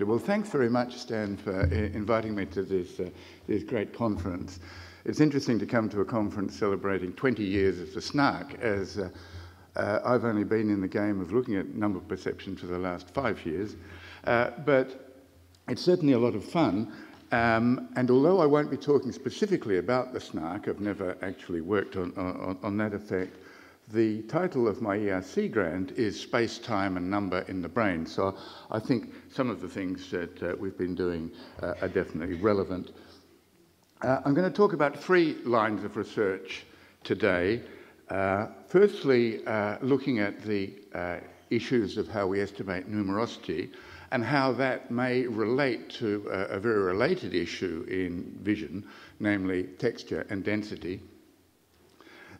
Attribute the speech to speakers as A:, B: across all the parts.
A: Well, thanks very much, Stan, for inviting me to this great conference. It's interesting to come to a conference celebrating 20 years of the snark, as I've only been in the game of looking at number perception for the last 5 years. But it's certainly a lot of fun. And although I won't be talking specifically about the snark, I've never actually worked on that effect, the title of my ERC grant is Space, Time and Number in the Brain. So I think some of the things that we've been doing are definitely relevant. I'm going to talk about 3 lines of research today. Firstly, looking at the issues of how we estimate numerosity and how that may relate to a very related issue in vision, namely texture and density.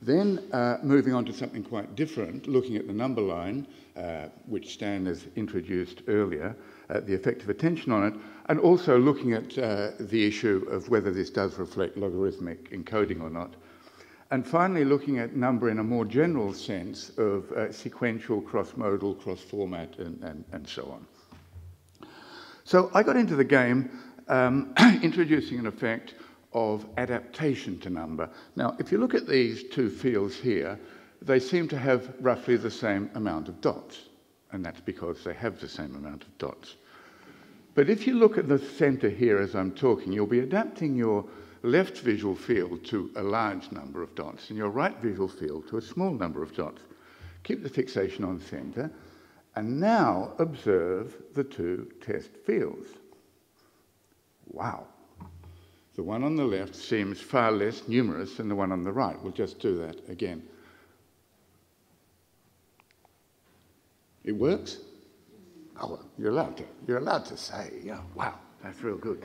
A: Then moving on to something quite different, looking at the number line, which Stan has introduced earlier, the effect of attention on it, and also looking at the issue of whether this does reflect logarithmic encoding or not. And finally, looking at number in a more general sense of sequential, cross-modal, cross-format, and so on. So I got into the game introducing an effect of adaptation to number. Now, if you look at these 2 fields here, they seem to have roughly the same amount of dots, and that's because they have the same amount of dots. But if you look at the center here as I'm talking, you'll be adapting your left visual field to a large number of dots and your right visual field to a small number of dots. Keep the fixation on center, and now observe the 2 test fields. Wow. The one on the left seems far less numerous than the one on the right. We'll just do that again. It works? Oh, well, you're allowed to say, yeah, wow, that's real good.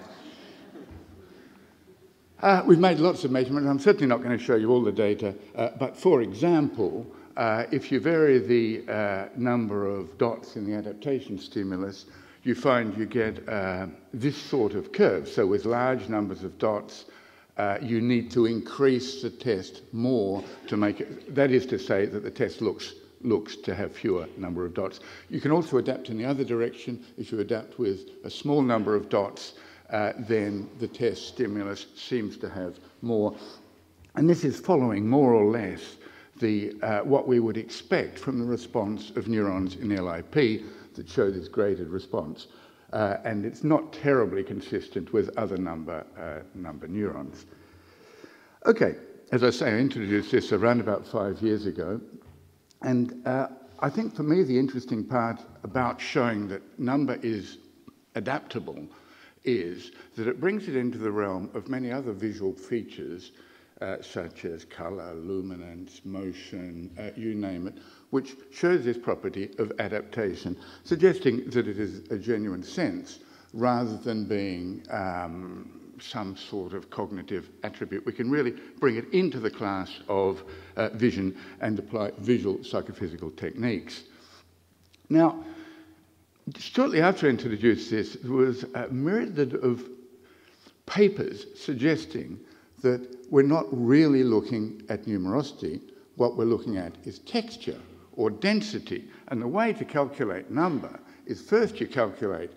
A: We've made lots of measurements. I'm certainly not going to show you all the data, but for example, if you vary the number of dots in the adaptation stimulus, you find you get this sort of curve. So with large numbers of dots, you need to increase the test more to make it, that is to say that the test looks to have fewer number of dots. You can also adapt in the other direction. If you adapt with a small number of dots, then the test stimulus seems to have more. And this is following more or less the what we would expect from the response of neurons in LIP that show this graded response. And it's not terribly consistent with other number neurons. Okay, as I say, I introduced this around about 5 years ago. And I think for me the interesting part about showing that number is adaptable is that it brings it into the realm of many other visual features such as color, luminance, motion, you name it, which shows this property of adaptation, suggesting that it is a genuine sense rather than being some sort of cognitive attribute. We can really bring it into the class of vision and apply visual psychophysical techniques. Now, shortly after I introduced this, there was a myriad of papers suggesting that we're not really looking at numerosity. What we're looking at is texture or density. And the way to calculate number is first you calculate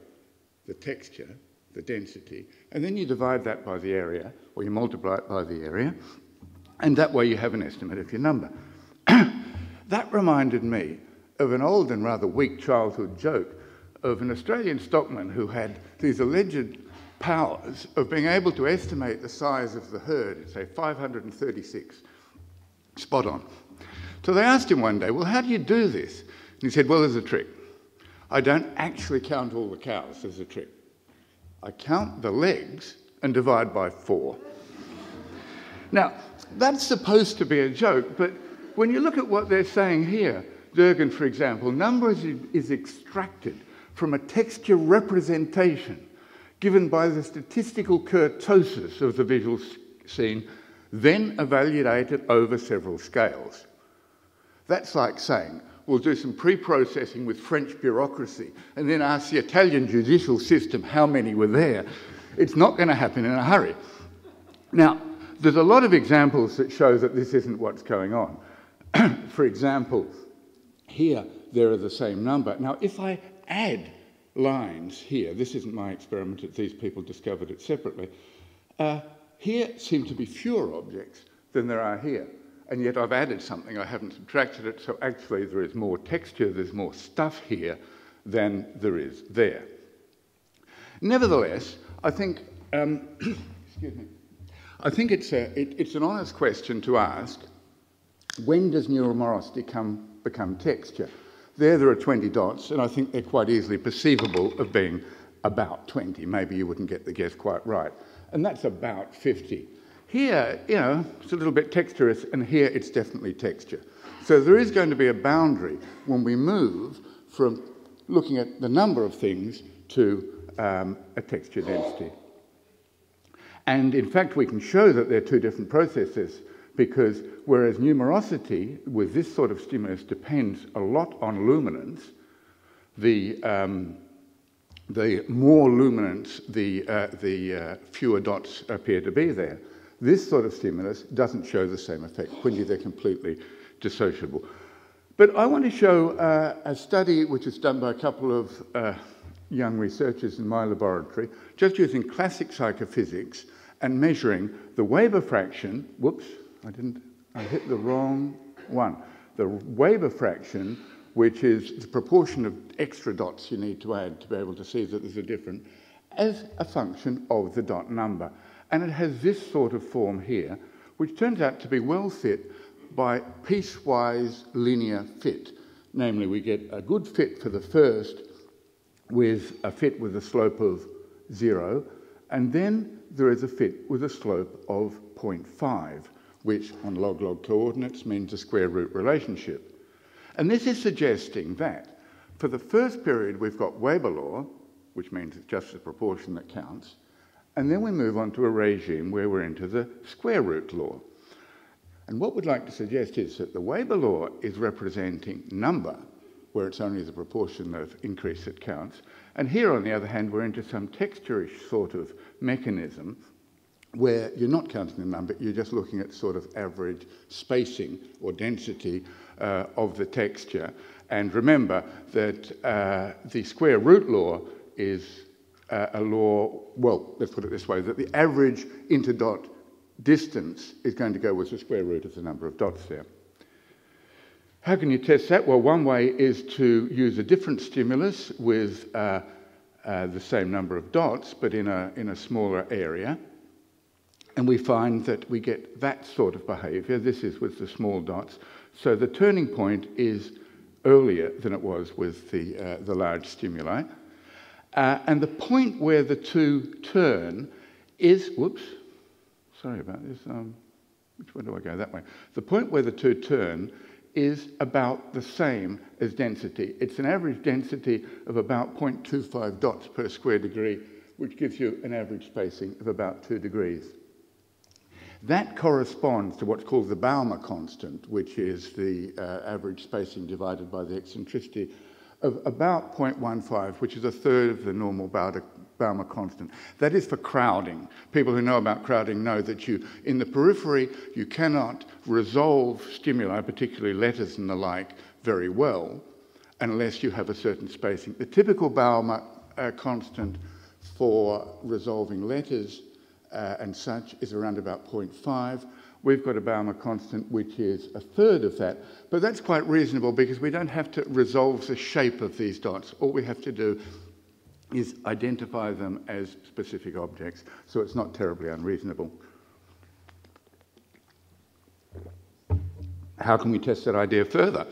A: the texture, the density, and then you divide that by the area, or you multiply it by the area, and that way you have an estimate of your number. That reminded me of an old and rather weak childhood joke of an Australian stockman who had these alleged powers of being able to estimate the size of the herd at, say, 536. Spot on. So they asked him one day, well, how do you do this? And he said, well, there's a trick. I don't actually count all the cows, there's a trick. I count the legs and divide by 4. Now, that's supposed to be a joke, but when you look at what they're saying here, Durgan, for example, number is extracted from a texture representation given by the statistical kurtosis of the visual scene, then evaluated over several scales. That's like saying, we'll do some pre-processing with French bureaucracy and then ask the Italian judicial system how many were there. It's not going to happen in a hurry. Now, there's a lot of examples that show that this isn't what's going on. For example, here there are the same number. Now, if I add lines here, this isn't my experiment, it's these people discovered it separately, here seem to be fewer objects than there are here. And yet I've added something, I haven't subtracted it, so actually there is more texture, there's more stuff here than there is there. Nevertheless, I think, excuse me, I think it's an honest question to ask, when does neuromorphosity become texture? There are 20 dots, and I think they're quite easily perceivable of being about 20. Maybe you wouldn't get the guess quite right. And that's about 50. Here, you know, it's a little bit texturous, and here it's definitely texture. So there is going to be a boundary when we move from looking at the number of things to a texture density. And in fact, we can show that they're two different processes, because whereas numerosity with this sort of stimulus depends a lot on luminance, the more luminance, the fewer dots appear to be there. This sort of stimulus doesn't show the same effect. When they're completely dissociable. But I want to show a study which is done by a couple of young researchers in my laboratory, just using classic psychophysics and measuring the Weber fraction. Whoops, I hit the wrong one. The Weber fraction, which is the proportion of extra dots you need to add to be able to see that there's a difference, as a function of the dot number. And it has this sort of form here, which turns out to be well fit by piecewise linear fit. Namely, we get a good fit for the first with a fit with a slope of 0, and then there is a fit with a slope of 0.5, which on log-log coordinates means a square root relationship. And this is suggesting that for the first period we've got Weber law, which means it's just the proportion that counts, and then we move on to a regime where we're into the square root law. And what we'd like to suggest is that the Weber law is representing number, where it's only the proportion of increase that counts. And here, on the other hand, we're into some texture-ish sort of mechanism where you're not counting the number, you're just looking at sort of average spacing or density of the texture. And remember that the square root law is a law, well, let's put it this way, that the average interdot distance is going to go with the square root of the number of dots there. How can you test that? Well, one way is to use a different stimulus with the same number of dots, but in a smaller area. And we find that we get that sort of behaviour. This is with the small dots. So the turning point is earlier than it was with the large stimuli. And the point where the two turn is, whoops, sorry about this, which way do I go? That way. The point where the two turn is about the same as density. It's an average density of about 0.25 dots per square degree, which gives you an average spacing of about 2 degrees. That corresponds to what's called the Balmer constant, which is the average spacing divided by the eccentricity of about 0.15, which is a third of the normal Balmer constant. That is for crowding. People who know about crowding know that in the periphery, you cannot resolve stimuli, particularly letters and the like, very well, unless you have a certain spacing. The typical Balmer constant for resolving letters and such is around about 0.5. We've got a Balmer constant which is a third of that, but that's quite reasonable because we don't have to resolve the shape of these dots. All we have to do is identify them as specific objects, so it's not terribly unreasonable. How can we test that idea further?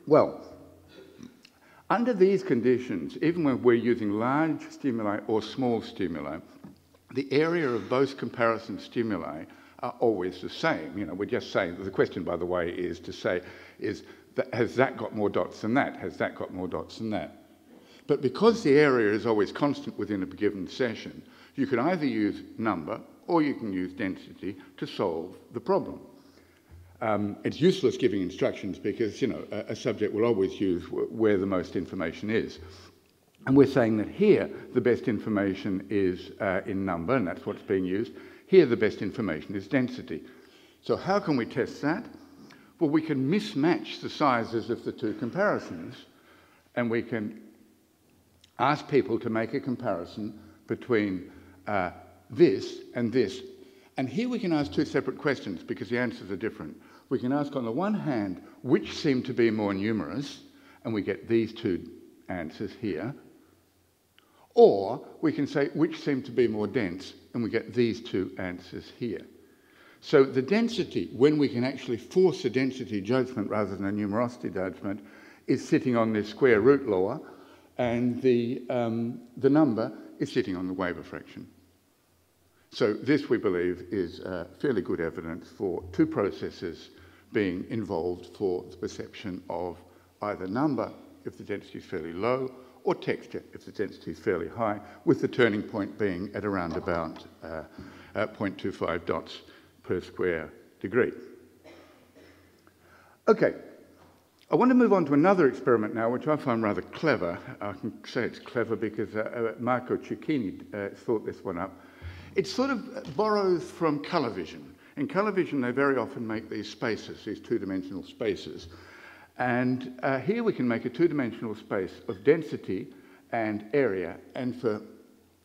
A: Well, under these conditions, even when we're using large stimuli or small stimuli, the area of both comparison stimuli are always the same. You know, we're just saying, the question, by the way, is to say, has that got more dots than that? Has that got more dots than that? But because the area is always constant within a given session, you can either use number or you can use density to solve the problem. It's useless giving instructions because, you know, a subject will always use where the most information is. And we're saying that here the best information is in number, and that's what's being used. Here the best information is density. So how can we test that? Well, we can mismatch the sizes of the two comparisons, and we can ask people to make a comparison between this and this. And here we can ask two separate questions because the answers are different. We can ask on the one hand, which seem to be more numerous, and we get these two answers here. Or we can say, which seem to be more dense, and we get these two answers here. So the density, when we can actually force a density judgment rather than a numerosity judgment, is sitting on this square root law, and the number is sitting on the Weber fraction. So this, we believe, is fairly good evidence for two processes being involved for the perception of either number if the density is fairly low, or texture if the density is fairly high, with the turning point being at around about 0.25 dots per square degree. Okay, I want to move on to another experiment now, which I find rather clever. I can say it's clever because Marco Cecchini thought this one up. It sort of borrows from colour vision. In colour vision, they very often make these spaces, these two-dimensional spaces. And here we can make a two-dimensional space of density and area, and for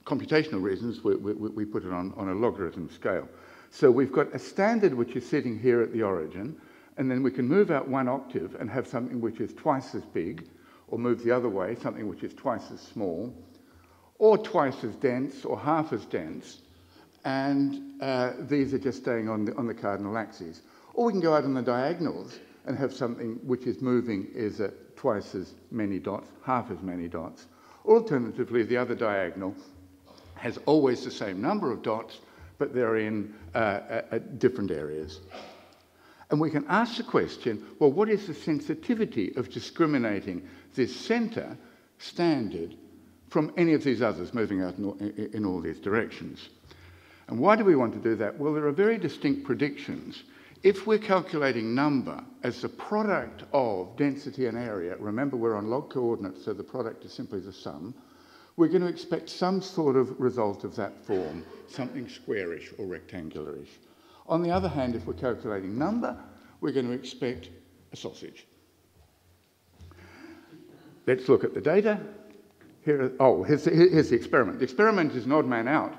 A: computational reasons, we put it on a logarithm scale. So we've got a standard which is sitting here at the origin, and then we can move out one octave and have something which is twice as big, or move the other way, something which is twice as small, or twice as dense, or half as dense, and these are just staying on the cardinal axes. Or we can go out on the diagonals and have something which is moving is at twice as many dots, half as many dots. Alternatively, the other diagonal has always the same number of dots, but they're in different areas. And we can ask the question, well, what is the sensitivity of discriminating this centre standard from any of these others moving out in all these directions? And why do we want to do that? Well, there are very distinct predictions. If we're calculating number as the product of density and area, remember we're on log coordinates, so the product is simply the sum, we're going to expect some sort of result of that form, something squarish or rectangularish. On the other hand, if we're calculating number, we're going to expect a sausage. Let's look at the data. Here's the experiment. The experiment is an odd man out.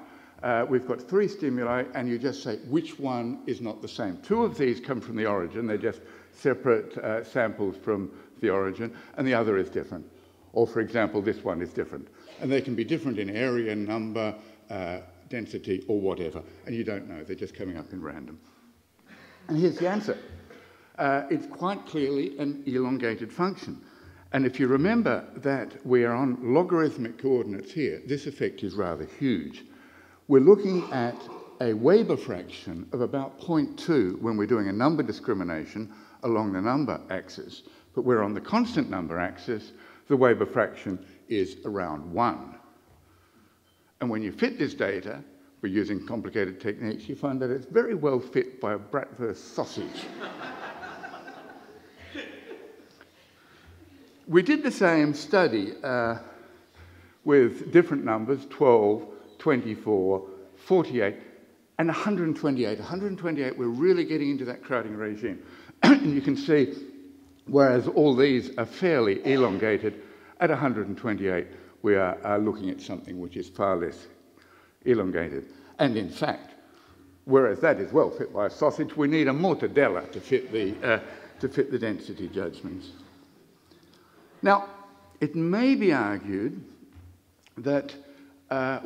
A: We've got three stimuli, and you just say which one is not the same. Two of these come from the origin. They're just separate samples from the origin, and the other is different. Or, for example, this one is different. And they can be different in area, number, density, or whatever. And you don't know. They're just coming up in random. And here's the answer. It's quite clearly an elongated function. And if you remember that we are on logarithmic coordinates here, this effect is rather huge. We're looking at a Weber fraction of about 0.2 when we're doing a number discrimination along the number axis. But we're on the constant number axis, the Weber fraction is around 1. And when you fit this data, we're using complicated techniques, you find that it's very well fit by a bratwurst sausage. We did the same study with different numbers, 12, 24, 48, and 128. 128, we're really getting into that crowding regime. And you can see, whereas all these are fairly elongated, at 128, we are looking at something which is far less elongated. And in fact, whereas that is well fit by a sausage, we need a mortadella to fit the density judgments. Now, it may be argued that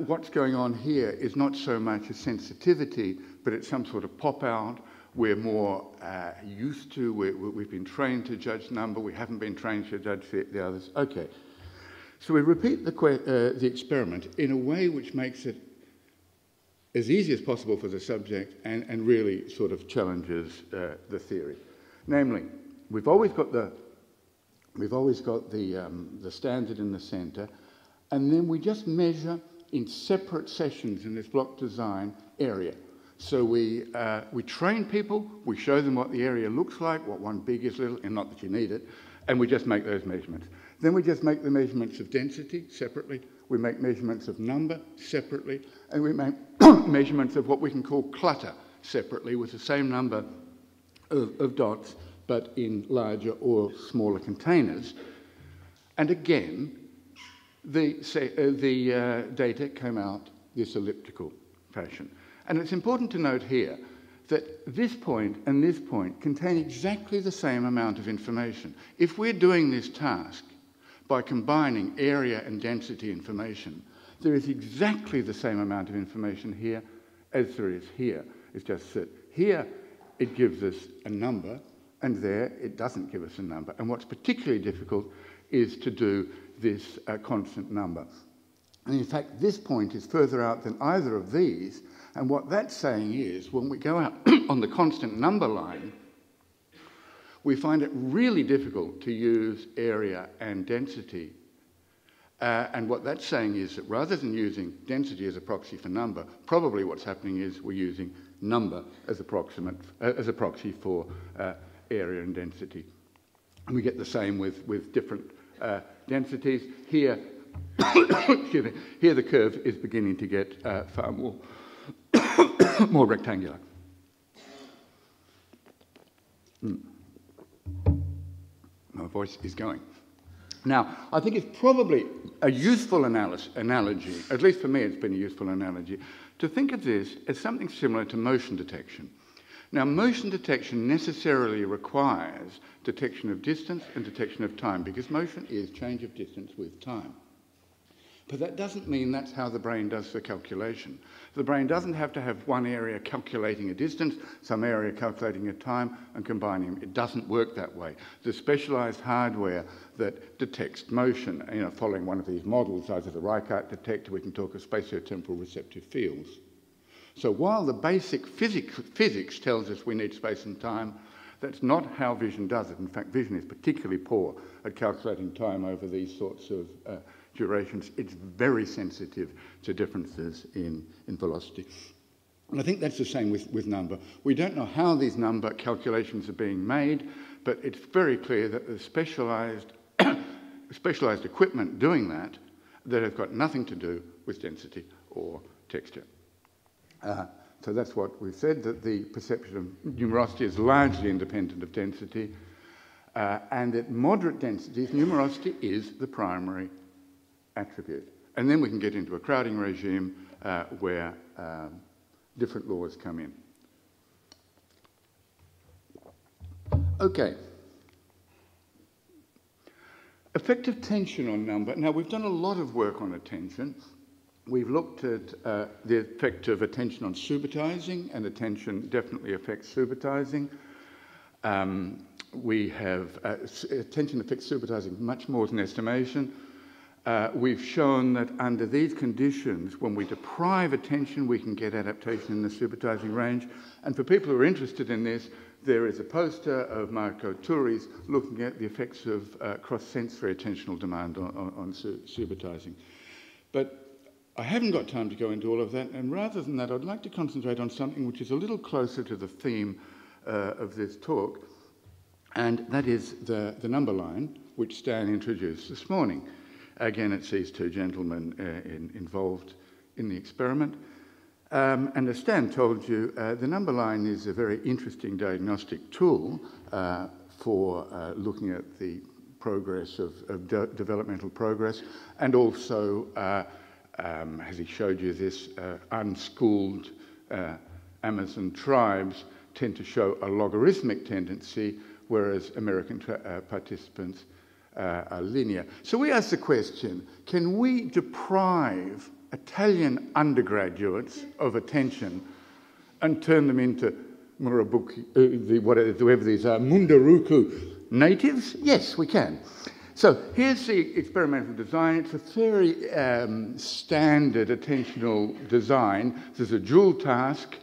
A: what's going on here is not so much a sensitivity, but it's some sort of pop-out. We're more used to, we've been trained to judge number, we haven't been trained to judge the others. Okay, so we repeat the experiment in a way which makes it as easy as possible for the subject and really sort of challenges the theory. Namely, we've always got the standard in the centre, and then we just measure in separate sessions in this block design area. So we train people, we show them what the area looks like, what one big is little, and not that you need it, and we just make those measurements. Then we just make the measurements of density separately, we make measurements of number separately, and we make measurements of what we can call clutter separately with the same number of dots, but in larger or smaller containers. And again, the data came out this elliptical fashion. And it's important to note here that this point and this point contain exactly the same amount of information. If we're doing this task by combining area and density information, there is exactly the same amount of information here as there is here. It's just that here it gives us a number, and there it doesn't give us a number. And what's particularly difficult is to do this constant number. And in fact, this point is further out than either of these, and what that's saying is, when we go out on the constant number line, we find it really difficult to use area and density. And what that's saying is that rather than using density as a proxy for number, probably what's happening is we're using number as a proxy for area and density. And we get the same with different densities. Here, excuse me, here the curve is beginning to get far more, more rectangular. My voice is going. Now, I think it's probably a useful analogy, at least for me it's been a useful analogy, to think of this as something similar to motion detection. Now, motion detection necessarily requires detection of distance and detection of time, because motion is change of distance with time. But that doesn't mean that's how the brain does the calculation. The brain doesn't have to have one area calculating a distance, some area calculating a time, and combining them. It doesn't work that way. The specialized hardware that detects motion, following one of these models, either the Reichardt detector, we can talk of spatiotemporal receptive fields. So while the basic physics tells us we need space and time, that's not how vision does it. In fact, vision is particularly poor at calculating time over these sorts of durations. It's very sensitive to differences in velocity. And I think that's the same with number. We don't know how these number calculations are being made, but it's very clear that there's specialized equipment doing that have got nothing to do with density or texture. So that's what we've said, that the perception of numerosity is largely independent of density, and at moderate densities, numerosity is the primary attribute. And then we can get into a crowding regime where different laws come in. Okay. Effective tension on number. Now, we've done a lot of work on attention. We've looked at the effect of attention on subitizing, and attention definitely affects subitizing. We have attention affects subitizing much more than estimation. We've shown that under these conditions, when we deprive attention, we can get adaptation in the subitizing range. And for people who are interested in this, there is a poster of Marco Turri's looking at the effects of cross-sensory attentional demand on subitizing. But I haven't got time to go into all of that, and rather than that, I'd like to concentrate on something which is a little closer to the theme of this talk, and that is the number line, which Stan introduced this morning. Again, it's these two gentlemen involved in the experiment. And as Stan told you, the number line is a very interesting diagnostic tool for looking at the progress of developmental progress, and also, as he showed you, this unschooled Amazon tribes tend to show a logarithmic tendency, whereas American participants are linear. So we ask the question, can we deprive Italian undergraduates of attention and turn them into Murabuki, whatever these are, Munduruku natives? Yes, we can. So here's the experimental design. It's a very standard attentional design. There's a dual task.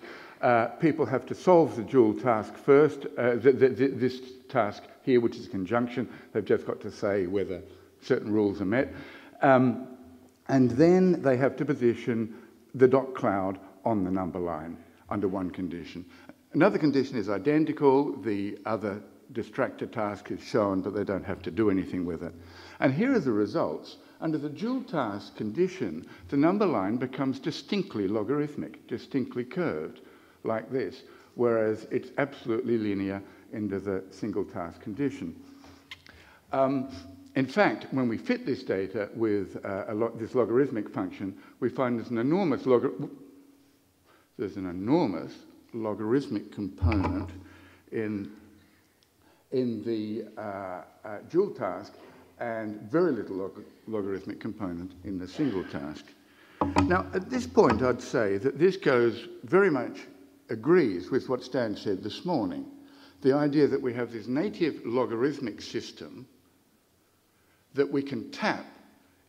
A: People have to solve the dual task first. This task here, which is a conjunction, they've just got to say whether certain rules are met. And then they have to position the dot cloud on the number line under one condition. Another condition is identical. The other distractor task is shown, but they don't have to do anything with it. And here are the results. Under the dual task condition, the number line becomes distinctly logarithmic, distinctly curved, like this, whereas it's absolutely linear under the single task condition. In fact, when we fit this data with this logarithmic function, we find there's an enormous logarithmic component in the dual task and very little logarithmic component in the single task. Now, at this point, I'd say that this goes very much agrees with what Stan said this morning, the idea that we have this native logarithmic system that we can tap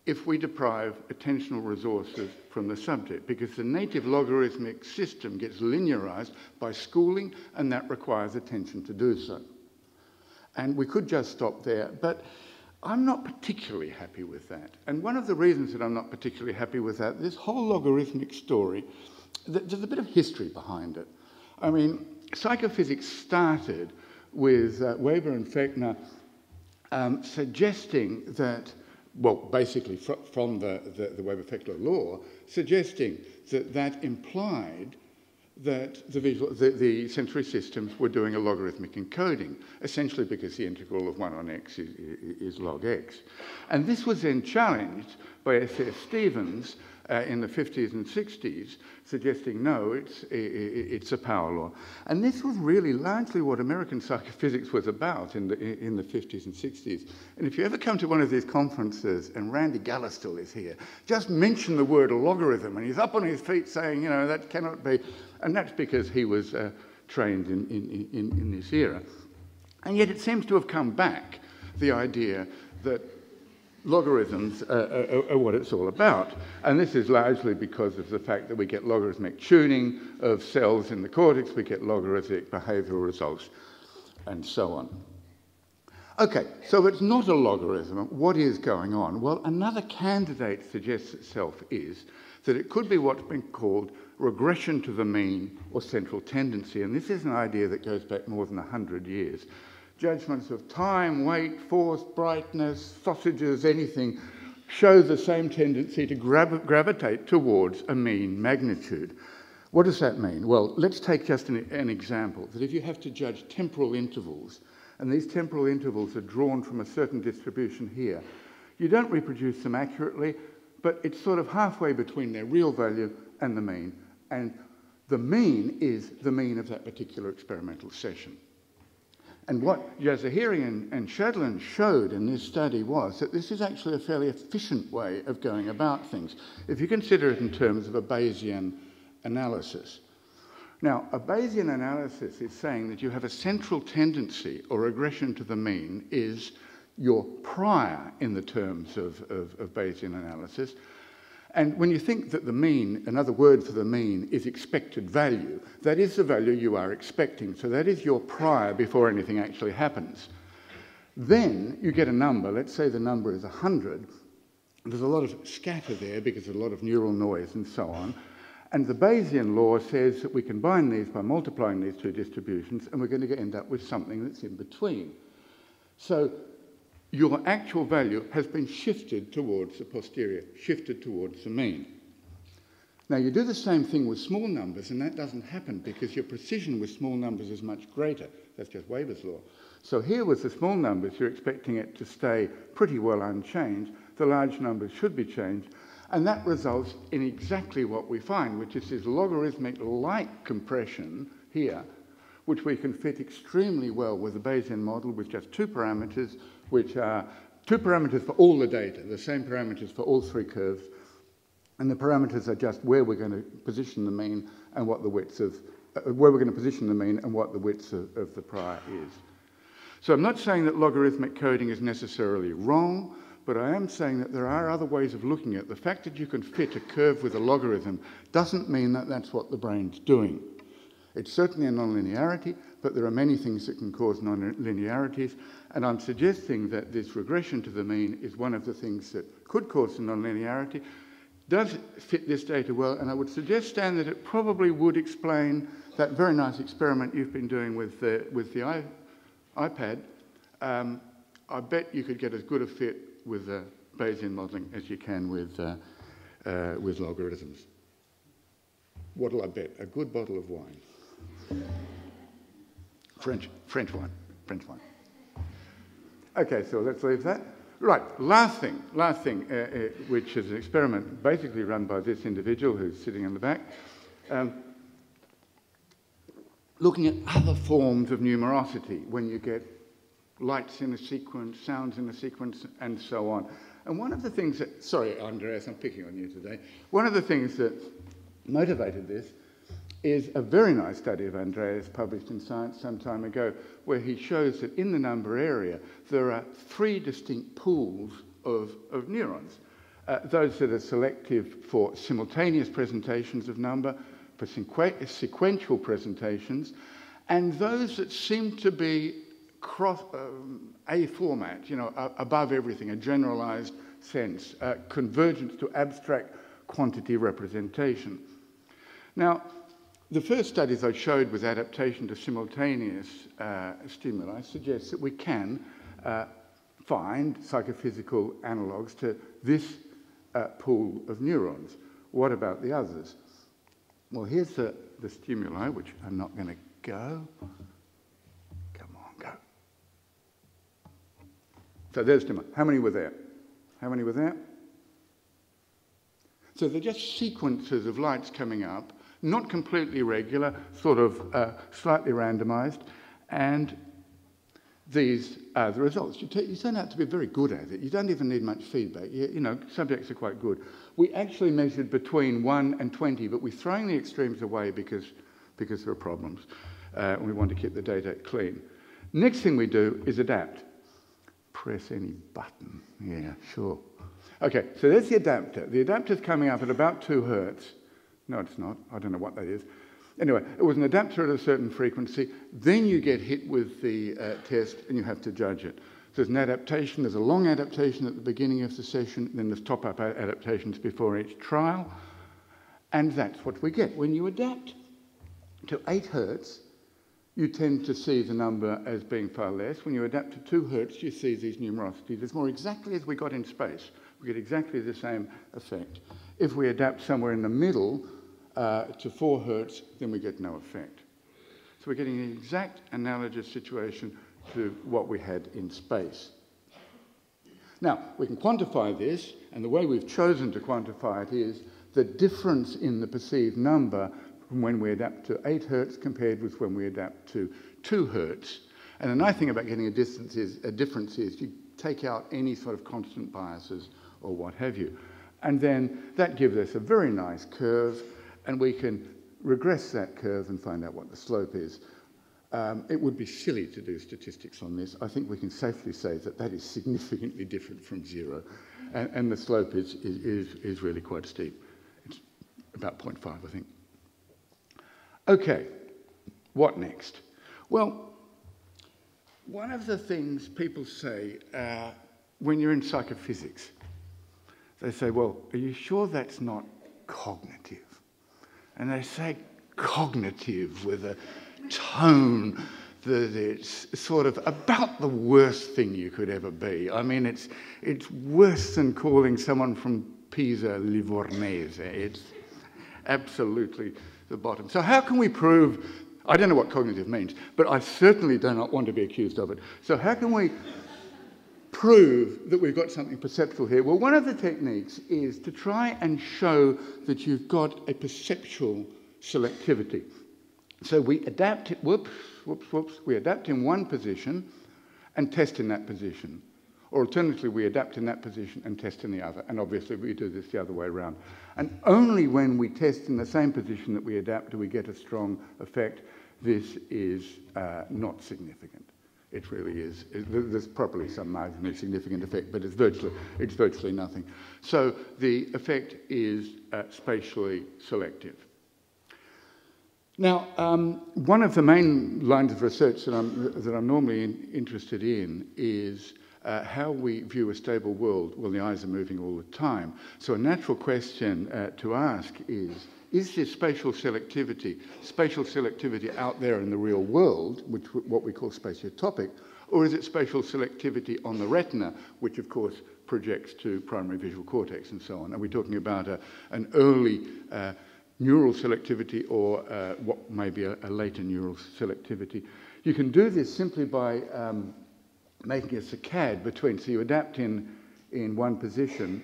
A: if we deprive attentional resources from the subject, because the native logarithmic system gets linearized by schooling, and that requires attention to do so. And we could just stop there, but I'm not particularly happy with that. And one of the reasons that I'm not particularly happy with that, this whole logarithmic story, there's a bit of history behind it. I mean, psychophysics started with Weber and Fechner suggesting that, well, basically from the Weber-Fechner law, suggesting that that implied that the sensory systems were doing a logarithmic encoding, essentially because the integral of 1 on x is log x. And this was then challenged by S.S. Stevens in the 50s and 60s, suggesting, no, it's a power law. And this was really largely what American psychophysics was about in the 50s and 60s. And if you ever come to one of these conferences and Randy Gallistel is here, just mention the word logarithm, and he's up on his feet saying, you know, that cannot be. And that's because he was trained in this era. And yet it seems to have come back, the idea that logarithms are what it's all about. And this is largely because of the fact that we get logarithmic tuning of cells in the cortex, we get logarithmic behavioral results, and so on. Okay, so it's not a logarithm. What is going on? Well, another candidate suggests itself is that it could be what's been called regression to the mean or central tendency. And this is an idea that goes back more than 100 years. Judgments of time, weight, force, brightness, sausages, anything, show the same tendency to gravitate towards a mean magnitude. What does that mean? Well, let's take just an example, that if you have to judge temporal intervals, and these temporal intervals are drawn from a certain distribution here, you don't reproduce them accurately, but it's sort of halfway between their real value and the mean. And the mean is the mean of that particular experimental session. And what Dehaene and Shadland showed in this study was that this is actually a fairly efficient way of going about things, if you consider it in terms of a Bayesian analysis. Now, a Bayesian analysis is saying that you have a central tendency or regression to the mean is your prior in the terms of Bayesian analysis. And when you think that the mean, another word for the mean, is expected value, that is the value you are expecting. So that is your prior before anything actually happens. Then you get a number. Let's say the number is 100. There's a lot of scatter there because there's a lot of neural noise and so on. And the Bayesian law says that we combine these by multiplying these two distributions, and we're going to end up with something that's in between. So your actual value has been shifted towards the posterior, shifted towards the mean. Now, you do the same thing with small numbers, and that doesn't happen because your precision with small numbers is much greater. That's just Weber's law. So here with the small numbers, you're expecting it to stay pretty well unchanged. The large numbers should be changed, and that results in exactly what we find, which is this logarithmic-like compression here, which we can fit extremely well with the Bayesian model with just two parameters, which are two parameters for all the data, the same parameters for all three curves, and the parameters are just where we're going to position the mean and what the width of, where we're going to position the mean and what the width of the prior is. So I'm not saying that logarithmic coding is necessarily wrong, but I am saying that there are other ways of looking at it. The fact that you can fit a curve with a logarithm doesn't mean that that's what the brain's doing. It's certainly a nonlinearity, but there are many things that can cause nonlinearities, and I'm suggesting that this regression to the mean is one of the things that could cause a nonlinearity. Does fit this data well, and I would suggest, Stan, that it probably would explain that very nice experiment you've been doing with the iPad. I bet you could get as good a fit with Bayesian modelling as you can with logarithms. What'll I bet? A good bottle of wine. French wine. Okay, so let's leave that. Right, last thing, which is an experiment basically run by this individual who's sitting in the back, looking at other forms of numerosity when you get lights in a sequence, sounds in a sequence, and so on. And one of the things that, sorry, Andreas, I'm picking on you today. One of the things that motivated this is a very nice study of Andreas published in Science some time ago, where he shows that in the number area, there are 3 distinct pools of neurons. Those that are selective for simultaneous presentations of number, for sequential presentations, and those that seem to be a format, above everything, a generalized sense, convergence to abstract quantity representation. Now, the first studies I showed with adaptation to simultaneous stimuli suggests that we can find psychophysical analogues to this pool of neurons. What about the others? Well, here's the stimuli, which I'm not going to go. Come on, go. So there's stimuli. How many were there? How many were there? So they're just sequences of lights coming up, not completely regular, sort of slightly randomized, and these are the results. You turn out to be very good at it. You don't even need much feedback. Subjects are quite good. We actually measured between 1 and 20, but we're throwing the extremes away because there are problems. We want to keep the data clean. Next thing we do is adapt. Press any button. Yeah, sure. Okay, so there's the adapter. The adapter's coming up at about 2 hertz. No, it's not. I don't know what that is. Anyway, it was an adapter at a certain frequency. Then you get hit with the test and you have to judge it. So there's an adaptation. There's a long adaptation at the beginning of the session. Then there's top-up adaptations before each trial. And that's what we get. When you adapt to 8 hertz, you tend to see the number as being far less. When you adapt to 2 hertz, you see these numerosities. It's more exactly as we got in space. We get exactly the same effect. If we adapt somewhere in the middle to 4 hertz, then we get no effect. So we're getting an exact analogous situation to what we had in space. Now, we can quantify this, and the way we've chosen to quantify it is the difference in the perceived number from when we adapt to 8 hertz compared with when we adapt to 2 hertz. And the nice thing about getting a difference is you take out any sort of constant biases or what have you. And then that gives us a very nice curve, and we can regress that curve and find out what the slope is. It would be silly to do statistics on this. I think we can safely say that that is significantly different from 0, and the slope is really quite steep. It's about 0.5, I think. Okay, what next? Well, one of the things people say when you're in psychophysics, they say, well, are you sure that's not cognitive? And they say cognitive with a tone that it's sort of about the worst thing you could ever be. I mean, it's worse than calling someone from Pisa Livornese. It's absolutely the bottom. So how can we prove, I don't know what cognitive means, but I certainly do not want to be accused of it. So how can we prove that we've got something perceptual here? Well, one of the techniques is to try and show that you've got a perceptual selectivity. So we adapt it, we adapt in one position and test in that position. Or alternatively, we adapt in that position and test in the other. And obviously, we do this the other way around. And only when we test in the same position that we adapt do we get a strong effect. This is not significant. It really is. There's probably some marginally significant effect, but it's virtually nothing. So the effect is spatially selective. Now, one of the main lines of research that I'm normally interested in is how we view a stable world. Well, the eyes are moving all the time. So a natural question to ask is this spatial selectivity out there in the real world, what we call spatiotopic, or is it spatial selectivity on the retina, which of course projects to primary visual cortex and so on? Are we talking about an early neural selectivity or what may be a later neural selectivity? You can do this simply by making a saccade between, so you adapt in one position,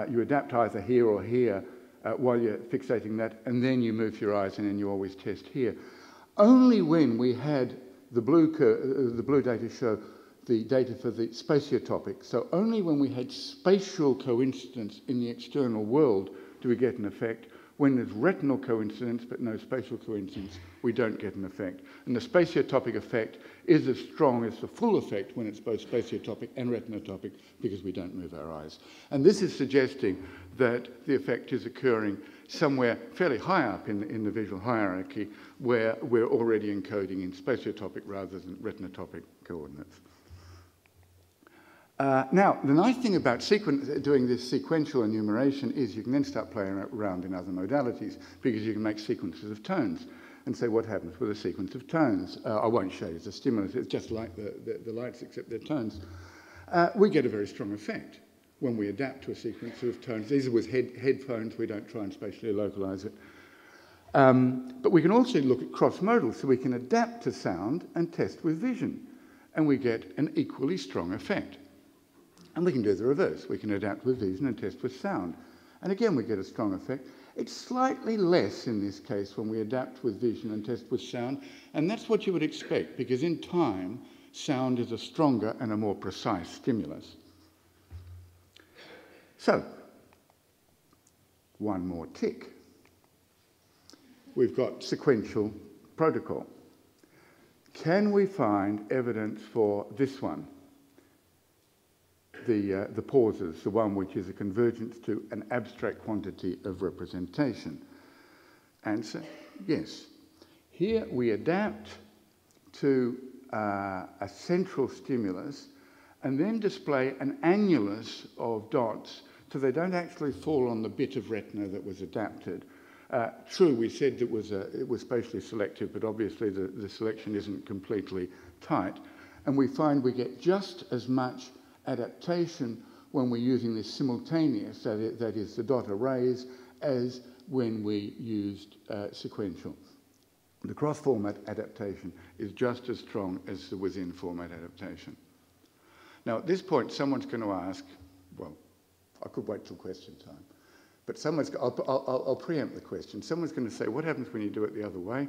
A: you adapt either here or here while you're fixating that, and then you move your eyes and then you always test here. Only when we had the blue data show the data for the spatiotopic, so only when we had spatial coincidence in the external world do we get an effect. When there's retinal coincidence but no spatial coincidence, we don't get an effect. And the spatiotopic effect is as strong as the full effect when it's both spatiotopic and retinotopic because we don't move our eyes. And this is suggesting that the effect is occurring somewhere fairly high up in the visual hierarchy where we're already encoding in spatiotopic rather than retinotopic coordinates. Now, the nice thing about doing this sequential enumeration is you can then start playing around in other modalities because you can make sequences of tones and say what happens with a sequence of tones. I won't show you the stimulus, it's just like the lights except they're tones. We get a very strong effect when we adapt to a sequence of tones. These are with headphones, we don't try and spatially localize it. But we can also look at cross-modal, so we can adapt to sound and test with vision, and we get an equally strong effect. And we can do the reverse. We can adapt with vision and test with sound. And again, we get a strong effect. It's slightly less in this case when we adapt with vision and test with sound. And that's what you would expect, because in time, sound is a stronger and a more precise stimulus. So, one more tick. We've got sequential protocol. Can we find evidence for this one? The pauses, the one which is a convergence to an abstract quantity of representation? Answer, yes. Here we adapt to a central stimulus and then display an annulus of dots so they don't actually fall on the bit of retina that was adapted. True, we said it was spatially selective, but obviously the selection isn't completely tight. And we find we get just as much adaptation when we're using this simultaneous, that is the dot arrays, as when we used sequential. The cross-format adaptation is just as strong as the within-format adaptation. Now, at this point, someone's going to ask, well, I could wait till question time, but I'll preempt the question. Someone's going to say, what happens when you do it the other way?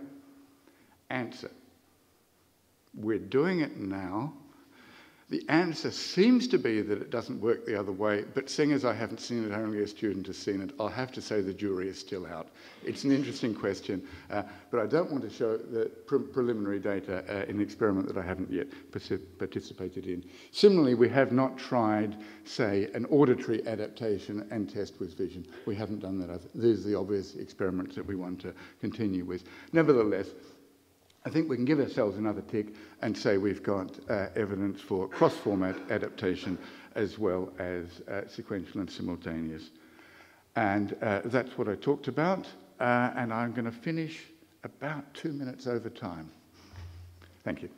A: Answer, we're doing it now. The answer seems to be that it doesn't work the other way, but seeing as I haven't seen it, only a student has seen it, I'll have to say the jury is still out. It's an interesting question, but I don't want to show the preliminary data in an experiment that I haven't yet participated in. Similarly, we have not tried, say, an auditory adaptation and test with vision. We haven't done that. These are the obvious experiments that we want to continue with. Nevertheless, I think we can give ourselves another tick and say we've got evidence for cross-format adaptation as well as sequential and simultaneous. And that's what I talked about. And I'm going to finish about 2 minutes over time. Thank you.